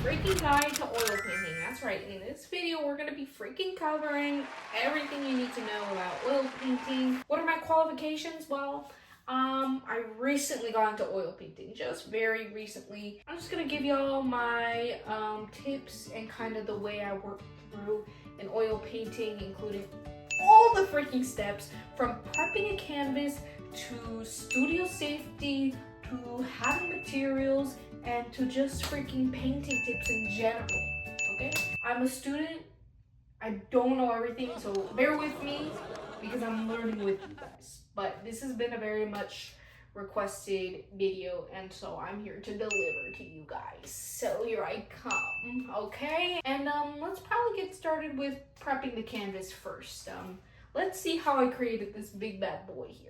freaking guide to oil painting. That's right, in this video we're going to be freaking covering everything you need to know about oil painting. What are my qualifications? Well, I recently got into oil painting, just very recently. I'm just going to give y'all my tips and kind of the way I work through an oil painting, including all the freaking steps from prepping a canvas to studio safety to having materials and to just freaking painting tips in general, okay? I'm a student, I don't know everything, so bear with me because I'm learning with you guys. But this has been a very much requested video, and so I'm here to deliver to you guys. So here I come, okay? And let's probably get started with prepping the canvas first. Let's see how I created this big bad boy here.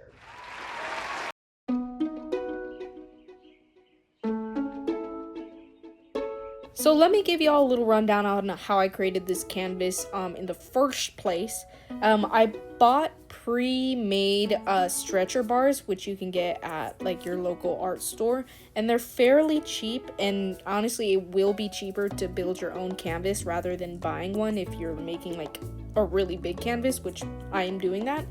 So let me give y'all a little rundown on how I created this canvas in the first place. I bought pre-made stretcher bars, which you can get at like your local art store, and they're fairly cheap, and honestly it will be cheaper to build your own canvas rather than buying one if you're making like a really big canvas, which I am doing that.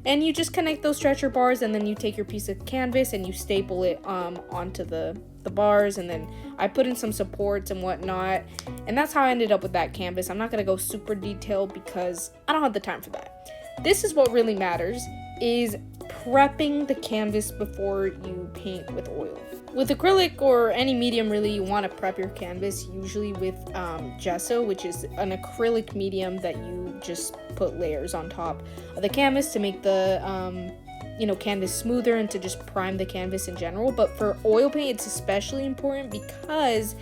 And you just connect those stretcher bars, and then you take your piece of canvas and you staple it onto the bars, and then I put in some supports and whatnot, and that's how I ended up with that canvas. I'm not gonna go super detailed because I don't have the time for that. This is what really matters, is prepping the canvas before you paint with oil. With acrylic or any medium, really, you want to prep your canvas usually with gesso, which is an acrylic medium that you just put layers on top of the canvas to make the canvas smoother and to just prime the canvas in general. But for oil paint, it's especially important because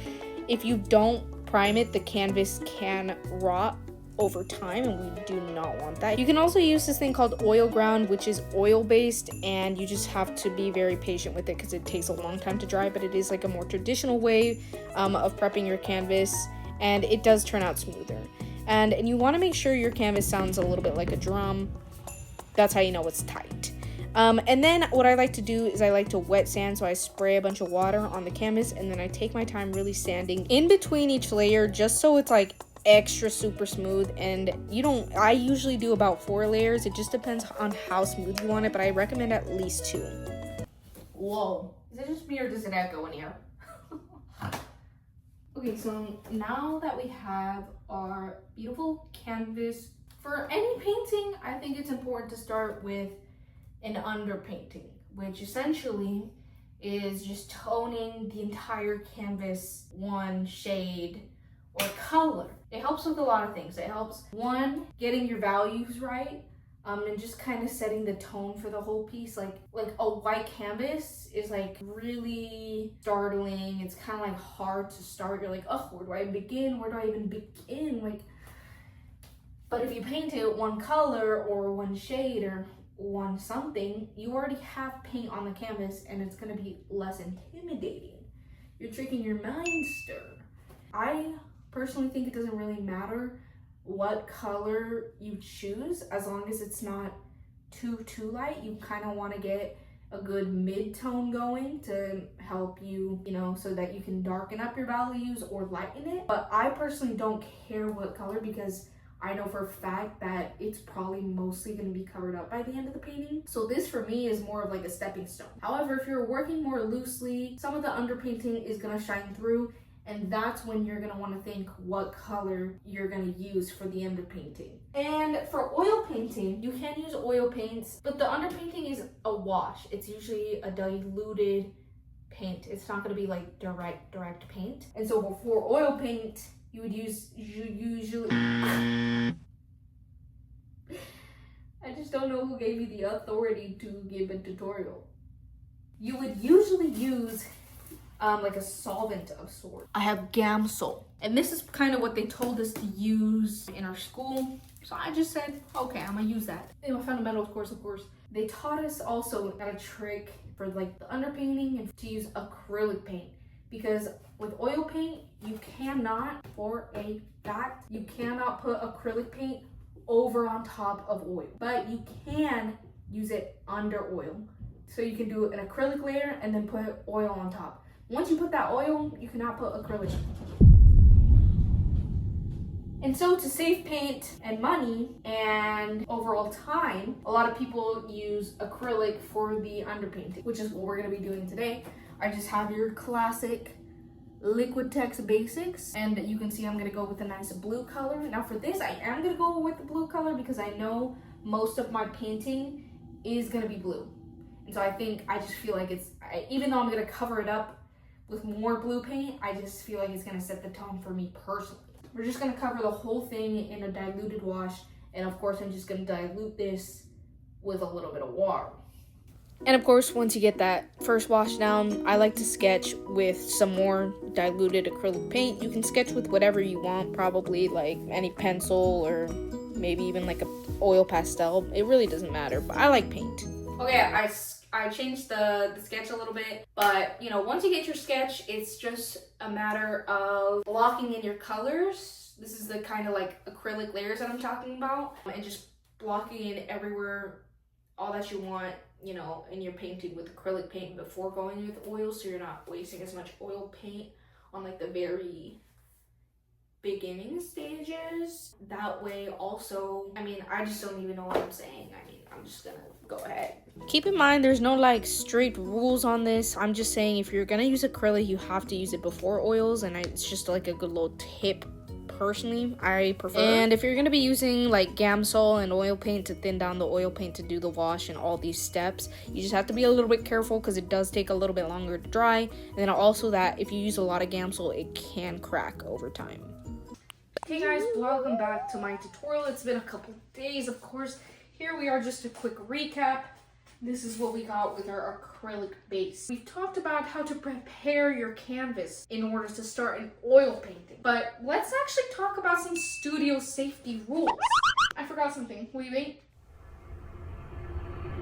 if you don't prime it, the canvas can rot over time, and we do not want that. You can also use this thing called oil ground, which is oil based, and you just have to be very patient with it because it takes a long time to dry, but it is like a more traditional way of prepping your canvas, and it does turn out smoother. And you want to make sure your canvas sounds a little bit like a drum. That's how you know it's tight. And then what I like to do is I like to wet sand, so I spray a bunch of water on the canvas, and then I take my time really sanding in between each layer just so it's like extra super smooth. And I usually do about 4 layers. It just depends on how smooth you want it, but I recommend at least 2. Whoa, is it just me or does it echo in here? Okay, so now that we have our beautiful canvas, for any painting, I think it's important to start with an underpainting, which essentially is just toning the entire canvas one shade or color. It helps with a lot of things. It helps, one, getting your values right, and just kind of setting the tone for the whole piece. Like a white canvas is like really startling. It's kind of like hard to start. You're like, oh, where do I begin? Where do I even begin? But if you paint it one color or one shade or one something, you already have paint on the canvas, and it's gonna be less intimidating. You're tricking your mind stir. I personally think it doesn't really matter what color you choose as long as it's not too light. You kind of want to get a good mid-tone going to help you, so that you can darken up your values or lighten it. But I personally don't care what color because I know for a fact that it's probably mostly going to be covered up by the end of the painting. So this for me is more of like a stepping stone. However, if you're working more loosely, some of the underpainting is going to shine through, and that's when you're going to want to think what color you're going to use for the underpainting. And for oil painting, you can use oil paints, but the underpainting is a wash. It's usually a diluted paint. It's not going to be like direct paint. And so for oil paint, you would usually... I just don't know who gave you the authority to give a tutorial. You would usually use like a solvent of sorts. I have Gesso, and this is kind of what they told us to use in our school. So I just said, okay, I'm gonna use that. In my fundamentals course, of course, they taught us also a trick for like the underpainting and to use acrylic paint, because with oil paint, you cannot, for a fact, you cannot put acrylic paint over on top of oil, but you can use it under oil. So you can do an acrylic layer and then put oil on top. Once you put that oil, you cannot put acrylic. And so to save paint and money and overall time, a lot of people use acrylic for the underpainting, which is what we're gonna be doing today. I just have your classic liquid text basics, and you can see I'm gonna go with a nice blue color. Now for this, I am gonna go with the blue color because I know most of my painting is gonna be blue. And so I just feel like even though I'm gonna cover it up with more blue paint, I just feel like it's gonna set the tone for me personally. We're just gonna cover the whole thing in a diluted wash, and of course I'm just gonna dilute this with a little bit of water. And of course, once you get that first wash down, I like to sketch with some more diluted acrylic paint. You can sketch with whatever you want, probably like any pencil or maybe even like a oil pastel. It really doesn't matter, but I like paint. Okay, I changed the sketch a little bit, but you know, once you get your sketch, it's just a matter of blocking in your colors. This is the kind of like acrylic layers that I'm talking about, and just blocking in everywhere, all that you want, you know, in your painting with acrylic paint before going with oil, so you're not wasting as much oil paint on like the very beginning stages. That way also, I mean, I just don't even know what I'm saying. I mean, I'm just gonna go ahead. Keep in mind, there's no like strict rules on this. I'm just saying if you're gonna use acrylic, you have to use it before oils, and it's just like a good little tip. Personally, I prefer. And if you're gonna be using like Gamsol and oil paint to thin down the oil paint to do the wash and all these steps, you just have to be a little bit careful because it does take a little bit longer to dry. And then also that if you use a lot of Gamsol, it can crack over time. Hey guys, welcome back to my tutorial. It's been a couple days, of course. Here we are, just a quick recap. This is what we got with our acrylic base. We've talked about how to prepare your canvas in order to start an oil painting. But let's actually talk about some studio safety rules. I forgot something. Wait.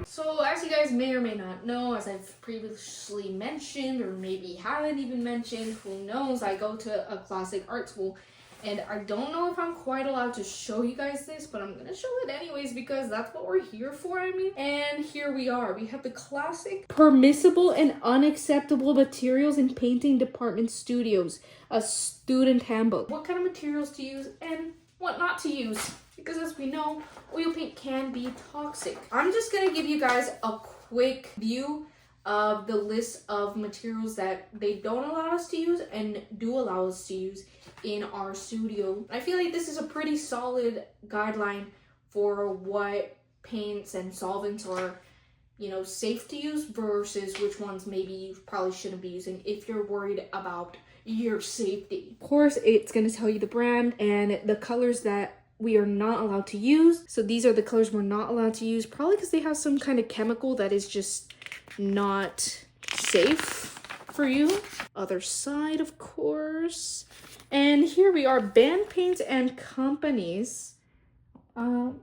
So as you guys may or may not know, as I've previously mentioned, or maybe haven't even mentioned, who knows, I go to a classic art school. And I don't know if I'm quite allowed to show you guys this, but I'm gonna show it anyways because that's what we're here for, I mean. And here we are. We have the classic permissible and unacceptable materials in painting department studios, a student handbook. What kind of materials to use and what not to use. Because as we know, oil paint can be toxic. I'm just gonna give you guys a quick view of the list of materials that they don't allow us to use and do allow us to use in our studio. I feel like this is a pretty solid guideline for what paints and solvents are, you know, safe to use versus which ones maybe you probably shouldn't be using if you're worried about your safety. Of course, it's going to tell you the brand and the colors that we are not allowed to use. So these are the colors we're not allowed to use, probably because they have some kind of chemical that is just not safe for you. Other side, of course. And here we are, band paints and companies. Oh,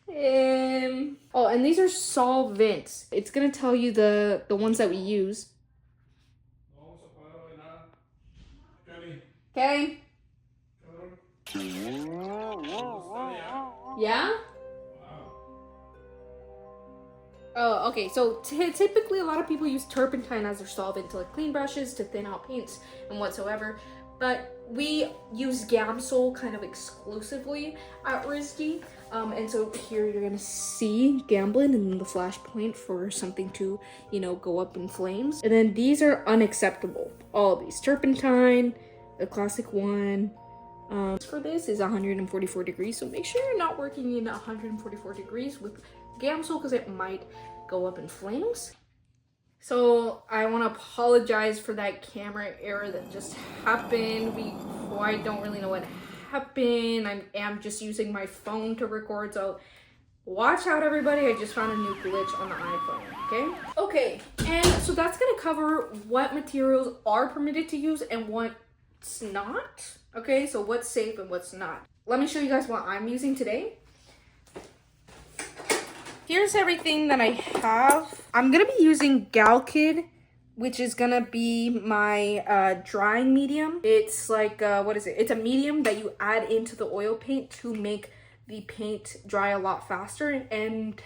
and these are solvents. It's gonna tell you the ones that we use. Okay. Yeah? Oh, okay, so typically a lot of people use turpentine as their solvent to like clean brushes, to thin out paints and whatsoever, but we use Gamsol kind of exclusively at RISD. And so here you're gonna see Gamblin and then the flash point for something to, you know, go up in flames. And then these are unacceptable. All of these, turpentine, the classic one. For this is 144 degrees, so make sure you're not working in 144 degrees with Gamsol because it might go up in flames. So I want to apologize for that camera error that just happened. We quite don't really know what happened. I am just using my phone to record, so watch out everybody. I just found a new glitch on the iPhone, okay? And so that's gonna cover what materials are permitted to use and what's not, okay? So what's safe and what's not. Let me show you guys what I'm using today. Here's everything that I have. I'm gonna be using Galkid, which is gonna be my drying medium. It's like, what is it? It's a medium that you add into the oil paint to make the paint dry a lot faster. And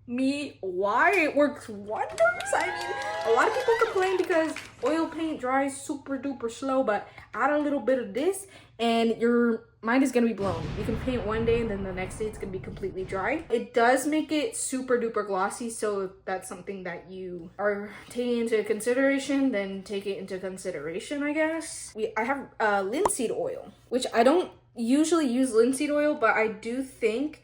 me why it works wonders. I mean, a lot of people complain because oil paint dries super duper slow, but add a little bit of this and your mind is gonna be blown. You can paint one day and then the next day it's gonna be completely dry. It does make it super duper glossy, so if that's something that you are taking into consideration, then take it into consideration, I guess. I have linseed oil, which I don't usually use linseed oil, but I do think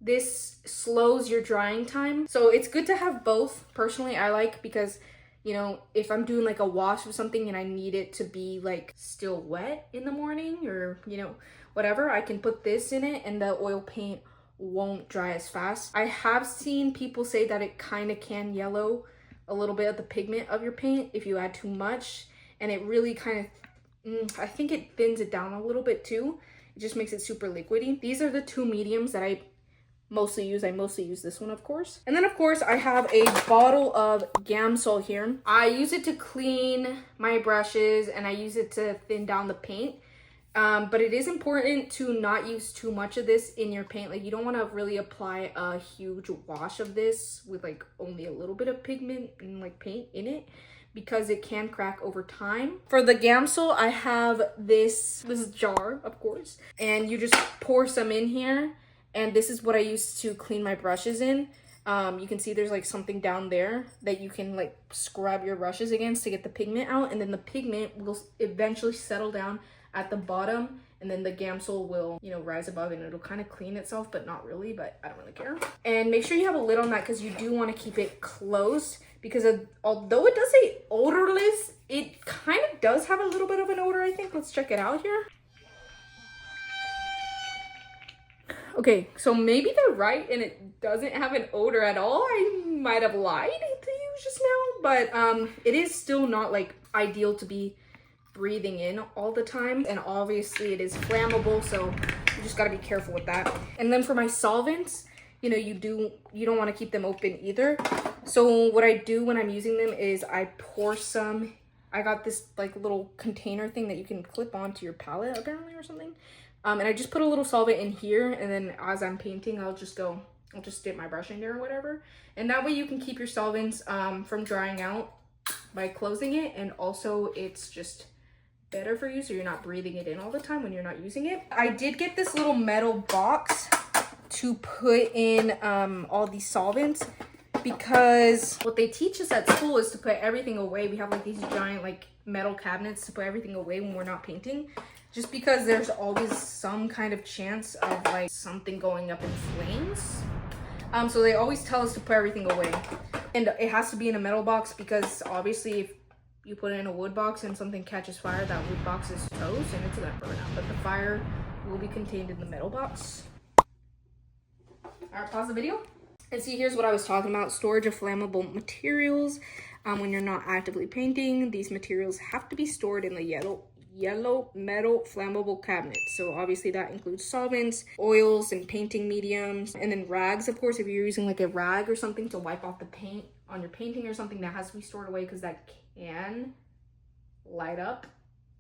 this slows your drying time. So it's good to have both. Personally, I like, because, you know, if I'm doing like a wash of something and I need it to be like still wet in the morning, or, you know, whatever, I can put this in it and the oil paint won't dry as fast. I have seen people say that it kind of can yellow a little bit of the pigment of your paint if you add too much, and it really kind of, I think it thins it down a little bit too. It just makes it super liquidy. These are the two mediums that I mostly use. I mostly use this one, of course. And then, of course, I have a bottle of Gesso here. I use it to clean my brushes and I use it to thin down the paint. But it is important to not use too much of this in your paint. Like, you don't want to really apply a huge wash of this with like only a little bit of pigment and like paint in it, because it can crack over time. For the Gesso, I have this jar, of course, and you just pour some in here. And this is what I use to clean my brushes in. You can see there's like something down there that you can like scrub your brushes against to get the pigment out. And then the pigment will eventually settle down at the bottom. And then the Gesso will, you know, rise above and it'll kind of clean itself, but not really, but I don't really care. And make sure you have a lid on that, because you do want to keep it closed, because although it does say odorless, it kind of does have a little bit of an odor, I think. Let's check it out here. Okay, so maybe they're right and it doesn't have an odor at all. I might have lied to you just now, but it is still not like ideal to be breathing in all the time. And obviously it is flammable, so you just gotta be careful with that. And then for my solvents, you know, you don't want to keep them open either. So what I do when I'm using them is I pour some. I got this like little container thing that you can clip onto your palette apparently or something. And I just put a little solvent in here, and then as I'm painting, I'll just dip my brush in there or whatever. And that way you can keep your solvents from drying out by closing it. And also it's just better for you, so you're not breathing it in all the time when you're not using it. I did get this little metal box to put in all these solvents, because what they teach us at school is to put everything away. We have like these giant like metal cabinets to put everything away when we're not painting, just because there's always some kind of chance of like something going up in flames. So they always tell us to put everything away, and it has to be in a metal box, because obviously if you put it in a wood box and something catches fire, that wood box is toast and it's gonna burn out, but the fire will be contained in the metal box. All right, pause the video. And see, here's what I was talking about: storage of flammable materials. When you're not actively painting, these materials have to be stored in the yellow metal flammable cabinet. So obviously that includes solvents, oils, and painting mediums, and then rags. Of course, if you're using like a rag or something to wipe off the paint on your painting or something, that has to be stored away, because that can light up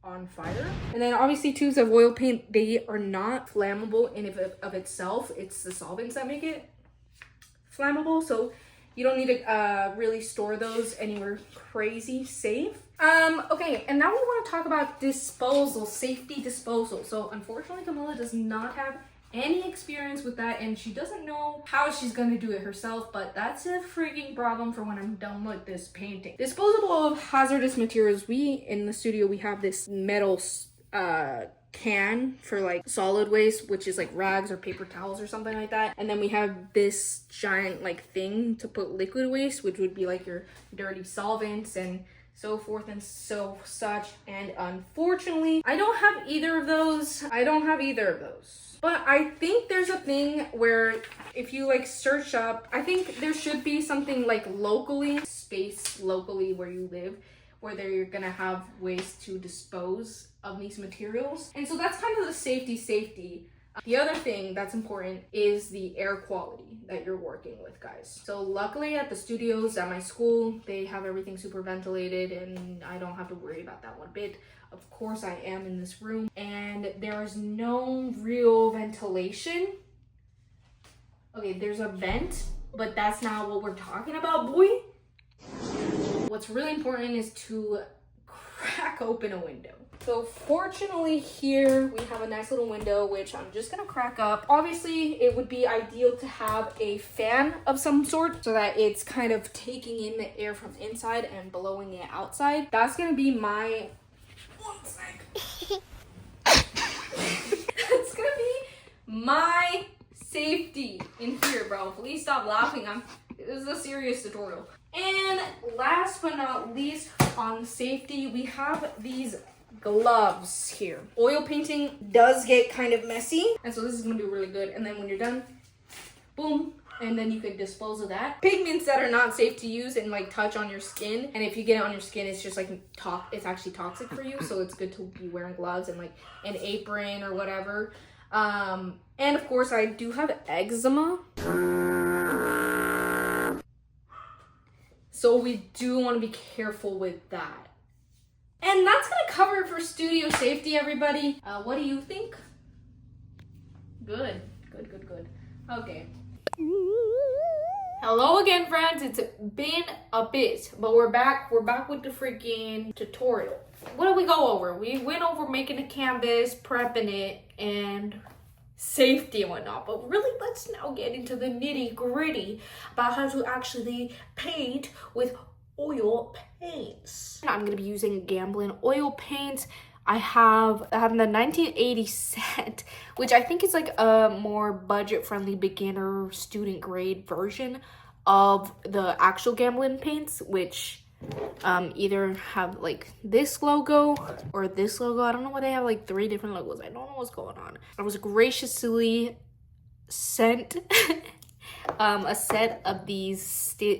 on fire. And then obviously tubes of oil paint, they are not flammable in of itself. It's the solvents that make it flammable, so you don't need to really store those anywhere crazy safe. Okay, and now we want to talk about disposal, safety disposal. So unfortunately, Camila does not have any experience with that, and she doesn't know how she's gonna do it herself, but that's a freaking problem for when I'm done with this painting. Disposal of hazardous materials. We, in the studio, we have this metal can for like solid waste, which is like rags or paper towels or something like that. And then we have this giant like thing to put liquid waste, which would be like your dirty solvents and so forth and so such. And unfortunately, I don't have either of those. But I think there's a thing where if you like search up, I think there should be something like space locally where you live, where they're gonna have ways to dispose of these materials. And so that's kind of the safety. The other thing that's important is the air quality that you're working with, guys. So luckily at the studios at my school, they have everything super ventilated and I don't have to worry about that one bit. Of course, I am in this room and there is no real ventilation Okay, there's a vent, but that's not what we're talking about, boy. What's really important is to crack open a window. So fortunately here we have a nice little window, which I'm just gonna crack up. Obviously it would be ideal to have a fan of some sort so that it's kind of taking in the air from inside and blowing it outside. That's gonna be my, one sec. That's gonna be my safety in here, bro. Please stop laughing. This is a serious tutorial. And last but not least on safety, we have these gloves here. Oil painting does get kind of messy, and so this is gonna be really good. And then when you're done, boom, and then you can dispose of that. Pigments that are not safe to use and like touch on your skin, and if you get it on your skin, it's just like it's actually toxic for you, so it's good to be wearing gloves and like an apron or whatever. And of course I do have eczema, so we do want to be careful with that. And that's gonna cover it for studio safety, everybody. What do you think? Good. Okay. Hello again, friends. It's been a bit, but we're back. We're back with the freaking tutorial. What did we go over? We went over making a canvas, prepping it, and safety and whatnot. But really, let's now get into the nitty-gritty about how to actually paint with oil paints. I'm gonna be using Gamblin oil paints. I have the 1980 set, which I think is like a more budget-friendly beginner student grade version of the actual Gamblin paints, which either have like this logo or this logo. I don't know why they have like 3 different logos. I don't know what's going on. I was graciously sent a set of these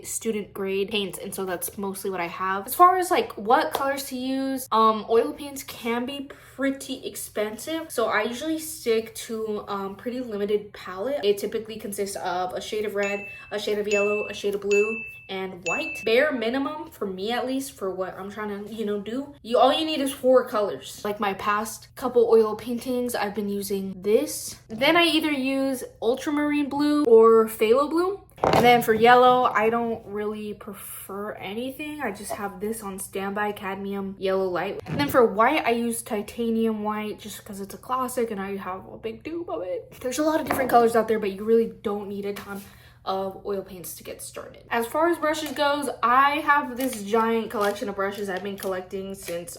student grade paints, and so that's mostly what I have. As far as like what colors to use, oil paints can be pretty expensive, so I usually stick to pretty limited palette. It typically consists of a shade of red, a shade of yellow, a shade of blue, and white. Bare minimum for me, at least for what I'm trying to do, all you need is 4 colors. Like my past couple oil paintings, I've been using this. Then I either use ultramarine blue or phthalo blue. And then for yellow, I don't really prefer anything. I just have this on standby, cadmium yellow light. And then for white, I use titanium white just because it's a classic and I have a big tube of it. There's a lot of different colors out there, but you really don't need a ton of oil paints to get started. As far as brushes goes, I have this giant collection of brushes I've been collecting since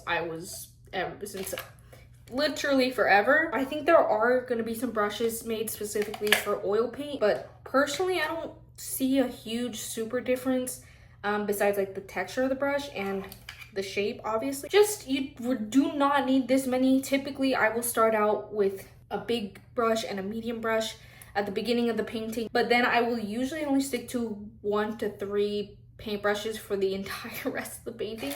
literally forever. I think there are going to be some brushes made specifically for oil paint, but personally I don't see a huge super difference besides like the texture of the brush and the shape. Obviously, just you do not need this many. Typically I will start out with a big brush and a medium brush at the beginning of the painting, but then I will usually only stick to 1 to 3 paintbrushes for the entire rest of the painting,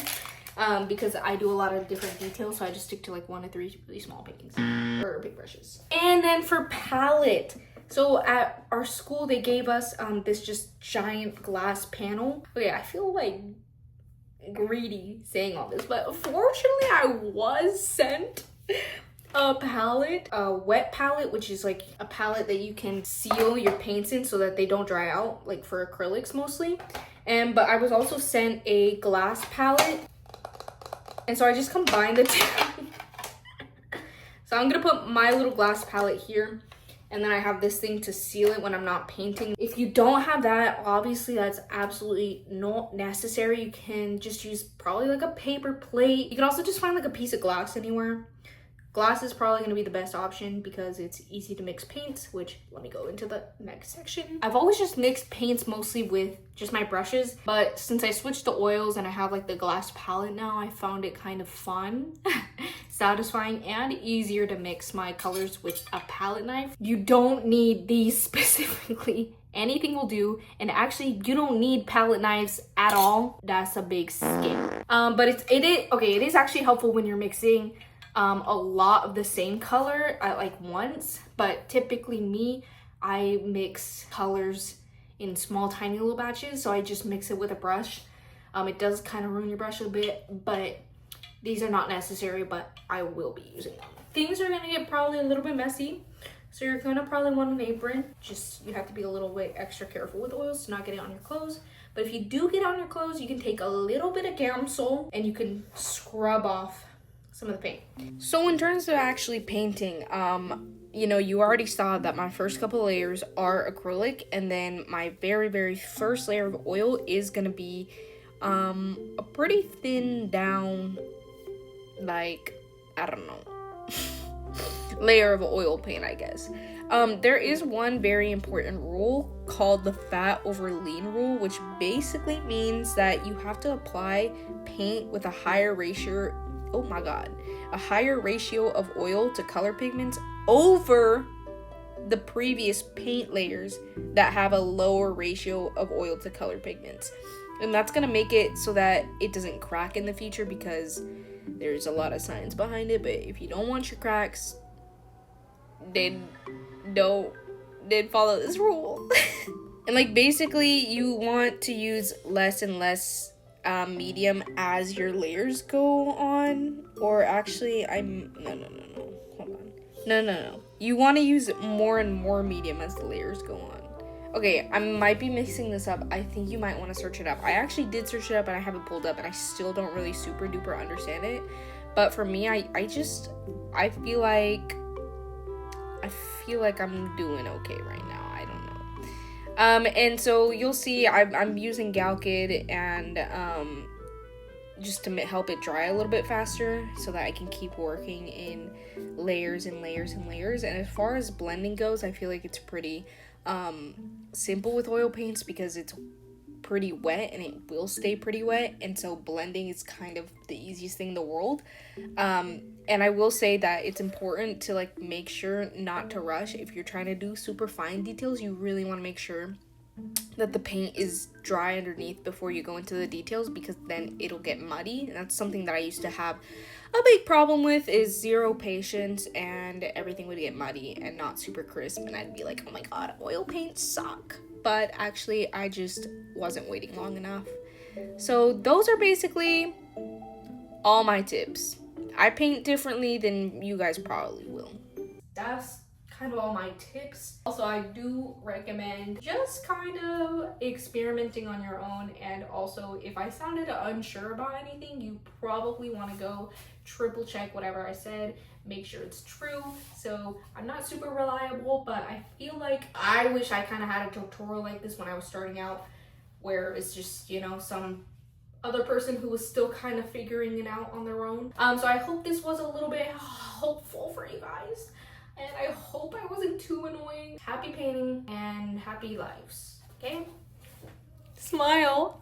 because I do a lot of different details, so I just stick to like 1 to 3 really small paintings or big brushes. And then for palette, so at our school they gave us this just giant glass panel. Okay, I feel like greedy saying all this, but fortunately I was sent a palette, a wet palette, which is like a palette that you can seal your paints in so that they don't dry out, like for acrylics mostly. But I was also sent a glass palette, and so I just combined the 2. So I'm gonna put my little glass palette here, and then I have this thing to seal it when I'm not painting. If you don't have that, obviously that's absolutely not necessary. You can just use probably like a paper plate. You can also just find like a piece of glass anywhere. Glass is probably going to be the best option because it's easy to mix paints, which let me go into the next section. I've always just mixed paints mostly with just my brushes, but since I switched to oils and I have like the glass palette now, I found it kind of fun, satisfying, and easier to mix my colors with a palette knife. You don't need these specifically. Anything will do, and actually you don't need palette knives at all. That's a big skip. But it is actually helpful when you're mixing a lot of the same color at like once, but typically I mix colors in small tiny little batches, so I just mix it with a brush. It does kind of ruin your brush a bit, but these are not necessary, but I will be using them. Things are gonna get probably a little bit messy, So you're gonna probably want an apron. Just, you have to be a little bit extra careful with oils to not get it on your clothes. But if you do get on your clothes, you can take a little bit of Gesso and you can scrub off some of the paint. So in terms of actually painting, you know, you already saw that my first couple layers are acrylic, and then my very first layer of oil is gonna be a pretty thin down, like, I don't know, layer of oil paint, I guess. There is one very important rule called the fat over lean rule, which basically means that you have to apply paint with a higher ratio, oh my god, a higher ratio of oil to color pigments over the previous paint layers that have a lower ratio of oil to color pigments. And that's gonna make it so that it doesn't crack in the future, because there's a lot of science behind it. But if you don't want your cracks, then follow this rule. And like, basically you want to use less and less medium as your layers go on. Or actually, no, you want to use more and more medium as the layers go on. Okay, I might be mixing this up. I think you might want to search it up. I actually did search it up and I have it pulled up, and I still don't really super duper understand it. But for me, I feel like I'm doing okay right now. I don't know. And so you'll see I'm using Galkid and just to help it dry a little bit faster, so that I can keep working in layers and layers and layers. And as far as blending goes, I feel like it's pretty simple with oil paints, because it's pretty wet and it will stay pretty wet, and so blending is kind of the easiest thing in the world. And I will say that it's important to like make sure not to rush. If you're trying to do super fine details, you really want to make sure that the paint is dry underneath before you go into the details, because then it'll get muddy. And that's something that I used to have a big problem with, is zero patience, and everything would get muddy and not super crisp, and I'd be like, oh my god, oil paints suck. But actually, I just wasn't waiting long enough. So those are basically all my tips. I paint differently than you guys probably will. That's kind of all my tips. Also, I do recommend just kind of experimenting on your own. And also, if I sounded unsure about anything, you probably want to go triple check whatever I said, make sure it's true. So I'm not super reliable, but I feel like I wish I kind of had a tutorial like this when I was starting out, where it's just, you know, some other person who was still kind of figuring it out on their own. So I hope this was a little bit helpful for you guys, and I hope I wasn't too annoying. Happy painting and happy lives, okay? Smile.